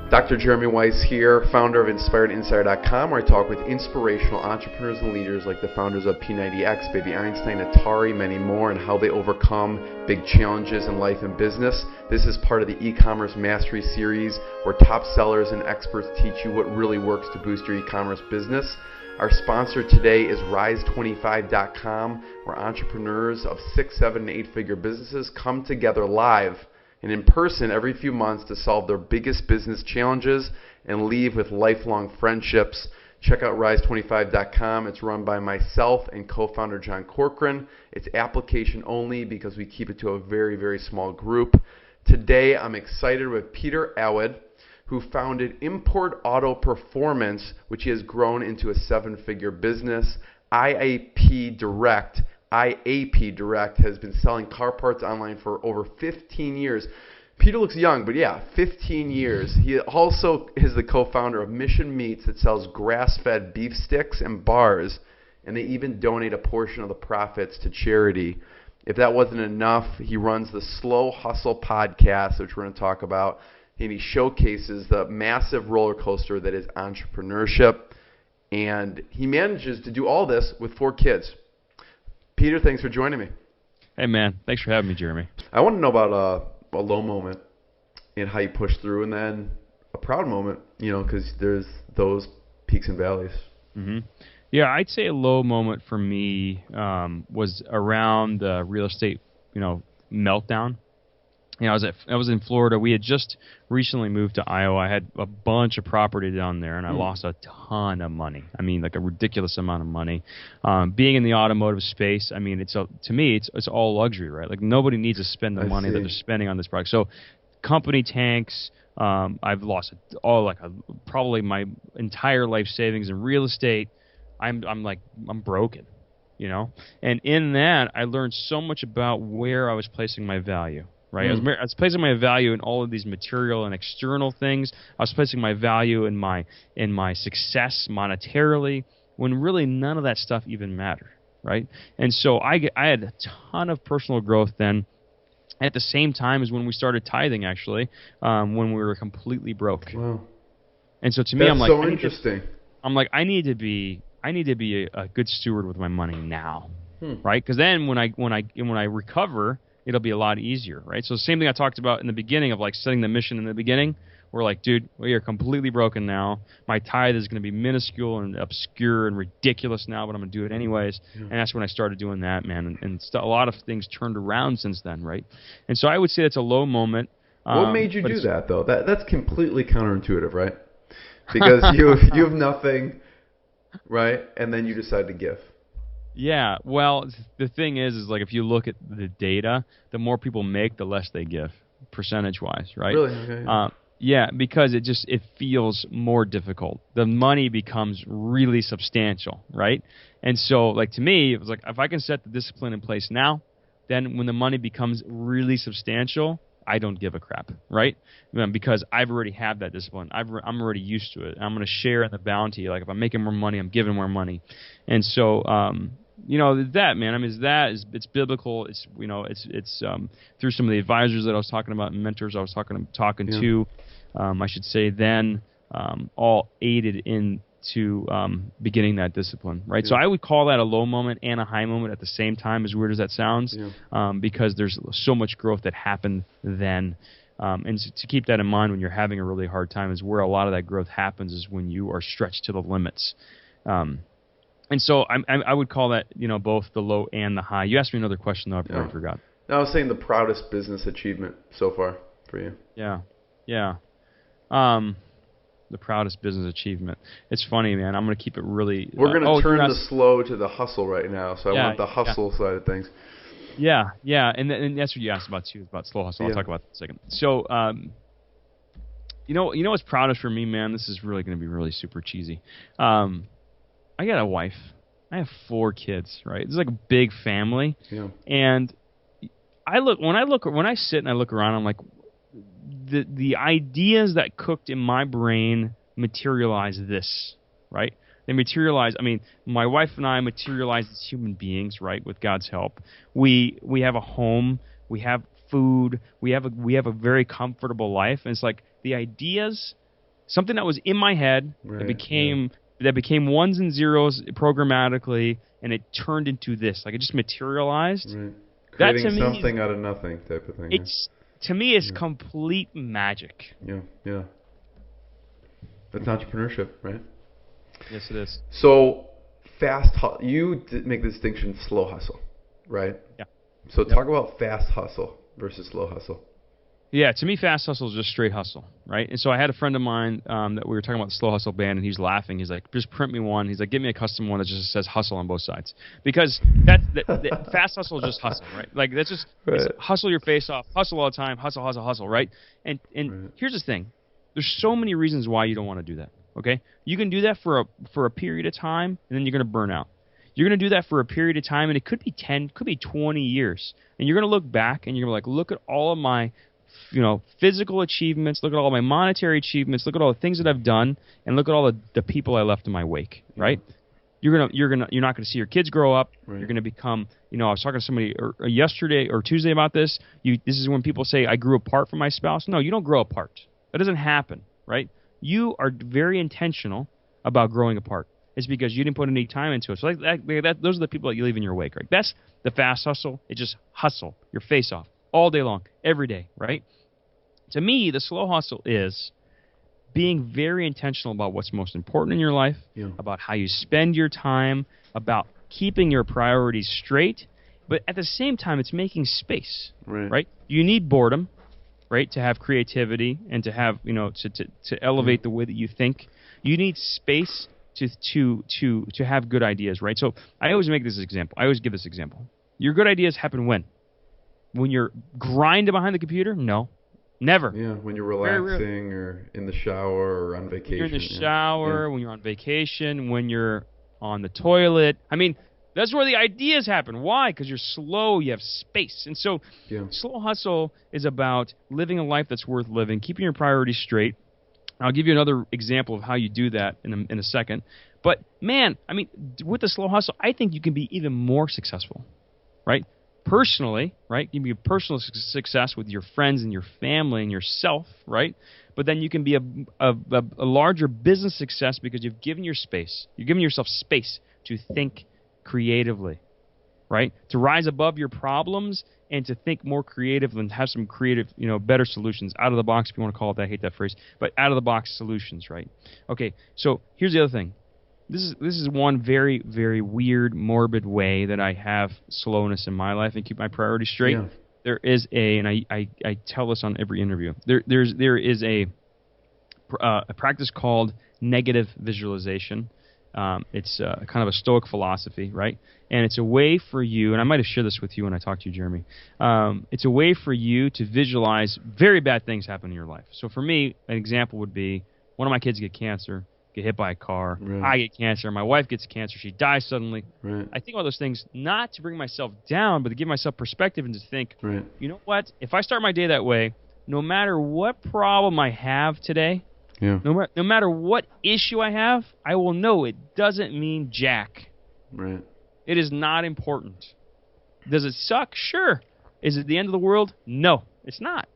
Dr. Jeremy Weiss here, founder of InspiredInsider.com, where I talk with inspirational entrepreneurs and leaders like the founders of P90X, Baby Einstein, Atari, many more, and how they overcome big challenges in life and business. This is part of the e-commerce mastery series, where top sellers and experts teach you what really works to boost your e-commerce business. Our sponsor today is Rise25.com, where entrepreneurs of 6, 7, and 8-figure businesses come together live and in person every few months to solve their biggest business challenges and leave with lifelong friendships. Check out Rise25.com. It's run by myself and co-founder John Corcoran. It's application only because we keep it to a very, very small group. Today I'm excited with Peter Awad, who founded Import Auto Performance, which he has grown into a 7-figure business. IAP Direct has been selling car parts online for over 15 years. Peter looks young, but yeah, 15 years. He also is the co-founder of Mission Meats that sells grass-fed beef sticks and bars, and they even donate a portion of the profits to charity. If that wasn't enough, he runs the Slow Hustle podcast, which we're going to talk about, and he showcases the massive roller coaster that is entrepreneurship, and he manages to do all this with 4 kids. Peter, thanks for joining me. Hey, man. Thanks for having me, Jeremy. I want to know about a low moment and how you pushed through, and then a proud moment, because there's those peaks and valleys. Mm-hmm. Yeah, I'd say a low moment for me was around the real estate, meltdown. I was in Florida. We had just recently moved to Iowa. I had a bunch of property down there, and I lost a ton of money. I mean, like a ridiculous amount of money. Being in the automotive space, I mean, to me, it's all luxury, right? Like nobody needs to spend the money that they're spending on this product. So, company tanks. I've lost probably my entire life savings in real estate. I'm broken, And in that, I learned so much about where I was placing my value. Right, I was placing my value in all of these material and external things. I was placing my value in my success monetarily, when really none of that stuff even mattered. Right, and so I had a ton of personal growth then. At the same time as when we started tithing, actually, when we were completely broke. Wow. And so to me, that's I'm like, so interesting. I need to be a good steward with my money now, right? Because then when I recover, it'll be a lot easier, right? So the same thing I talked about in the beginning of like setting the mission in the beginning. We're like, dude, we are completely broken now. My tithe is going to be minuscule and obscure and ridiculous now, but I'm going to do it anyways. Yeah. And that's when I started doing that, man. And a lot of things turned around since then, right? And so I would say it's a low moment. What made you do that, though? That's completely counterintuitive, right? Because you have nothing, right? And then you decide to give. Yeah, well, the thing is like if you look at the data, the more people make, the less they give, percentage-wise, right? Really? Okay. Yeah, because it feels more difficult. The money becomes really substantial, right? And so, like to me, it was like if I can set the discipline in place now, then when the money becomes really substantial, I don't give a crap, right? Because I've already had that discipline. I'm already used to it. I'm going to share in the bounty. Like if I'm making more money, I'm giving more money, and so that, man. I mean, it's biblical. It's it's through some of the advisors that I was talking about and mentors I was talking to. I should say then all aided into beginning that discipline, right? So I would call that a low moment and a high moment at the same time, as weird as that sounds, because there's so much growth that happened then. And to keep that in mind when you're having a really hard time is where a lot of that growth happens, is when you are stretched to the limits. And so I would call that, both the low and the high. You asked me another question, though, I forgot. No, I was saying the proudest business achievement so far for you. Yeah. The proudest business achievement. It's funny, man. I'm going to keep it really... We're going to turn the slow to the hustle right now, so I want the hustle side of things. Yeah, and that's what you asked about, too, about slow hustle. I'll talk about that in a second. So, what's proudest for me, man? This is really going to be really super cheesy. I got a wife. I have 4 kids, right? It's like a big family. Yeah. And when I sit and I look around, I'm like, the ideas that cooked in my brain materialize this, right? They materialize. I mean, my wife and I materialize as human beings, right? With God's help, we have a home, we have food, we have a very comfortable life, and it's like the ideas something that was in my head that became ones and zeros programmatically, and it turned into this. Like, it just materialized. Right. That Creating to me, something out of nothing type of thing. To me, it's complete magic. Yeah. That's entrepreneurship, right? Yes, it is. So, you make the distinction slow hustle, right? Yeah. So talk about fast hustle versus slow hustle. Yeah, to me, fast hustle is just straight hustle, right? And so I had a friend of mine that we were talking about the slow hustle band, and he's laughing. He's like, just print me one. He's like, give me a custom one that just says hustle on both sides. Because that fast hustle is just hustle, right? Like, that's just hustle your face off, hustle all the time, hustle, right? And here's the thing. There's so many reasons why you don't want to do that, okay? You can do that for a period of time, and then you're going to burn out. You're going to do that for a period of time, and it could be 10, could be 20 years. And you're going to look back, and you're going to be like, look at all of my physical achievements, look at all my monetary achievements, look at all the things that I've done, and look at all the people I left in my wake, right? You're not going to see your kids grow up. Right. You're going to become, I was talking to somebody yesterday or Tuesday about this. This is when people say, I grew apart from my spouse. No, you don't grow apart. That doesn't happen, right? You are very intentional about growing apart. It's because you didn't put any time into it. So those are the people that you leave in your wake, right? That's the fast hustle. It's just hustle your face off all day long, every day, right? To me, the slow hustle is being very intentional about what's most important in your life, about how you spend your time, about keeping your priorities straight, but at the same time, it's making space, right? You need boredom, right, to have creativity and to have, to elevate the way that you think. You need space to have good ideas, right? So I always make this example. I always give this example. Your good ideas happen when? When you're grinding behind the computer? No. Never. Yeah, when you're relaxing or in the shower or on vacation. When you're in the shower, when you're on vacation, when you're on the toilet. I mean, that's where the ideas happen. Why? Because you're slow, you have space. And so slow hustle is about living a life that's worth living, keeping your priorities straight. I'll give you another example of how you do that in a second. But, man, I mean, with the slow hustle, I think you can be even more successful, right? Personally, right? You can be a personal success with your friends and your family and yourself, right? But then you can be a larger business success because you've given yourself space to think creatively, right? To rise above your problems and to think more creatively and have some creative, better solutions, out of the box, if you want to call it that. I hate that phrase, but out of the box solutions, right? Okay, so here's the other thing. This is one very, very weird, morbid way that I have slowness in my life and keep my priorities straight. Yeah. There is and I tell this on every interview. There is a practice called negative visualization. It's kind of a Stoic philosophy, right? And it's a way for you, and I might have shared this with you when I talked to you, Jeremy. It's a way for you to visualize very bad things happen in your life. So for me, an example would be one of my kids get cancer. Get hit by a car, I get cancer, my wife gets cancer, she dies suddenly. I think all those things not to bring myself down, but to give myself perspective and to think, you know what, if I start my day that way, no matter what problem I have today, no matter what issue I have, I will know it doesn't mean jack. It is not important. Does it suck? Sure. Is it the end of the world? No, it's not.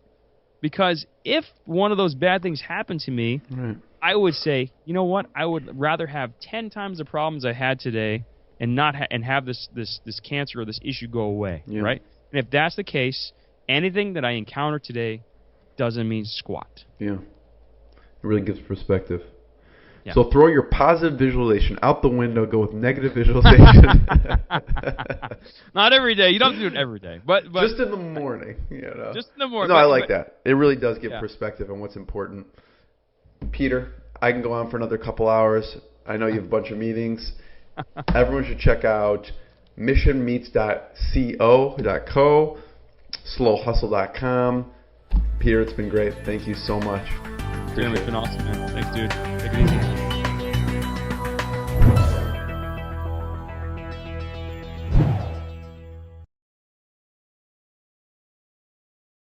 Because if one of those bad things happened to me, I would say, you know what? I would rather have 10 times the problems I had today and not and have this cancer or this issue go away, right? And if that's the case, anything that I encounter today doesn't mean squat. Yeah, it really gives perspective. Yeah. So throw your positive visualization out the window. Go with negative visualization. Not every day. You don't do it every day, but just in the morning. Just in the morning. No, I like that. It really does give perspective on what's important. Peter, I can go on for another couple hours. I know you have a bunch of meetings. Everyone should check out missionmeets.co, slowhustle.com. Peter, it's been great. Thank you so much. Jeremy, it's been awesome, man. Thanks, dude. Take it easy.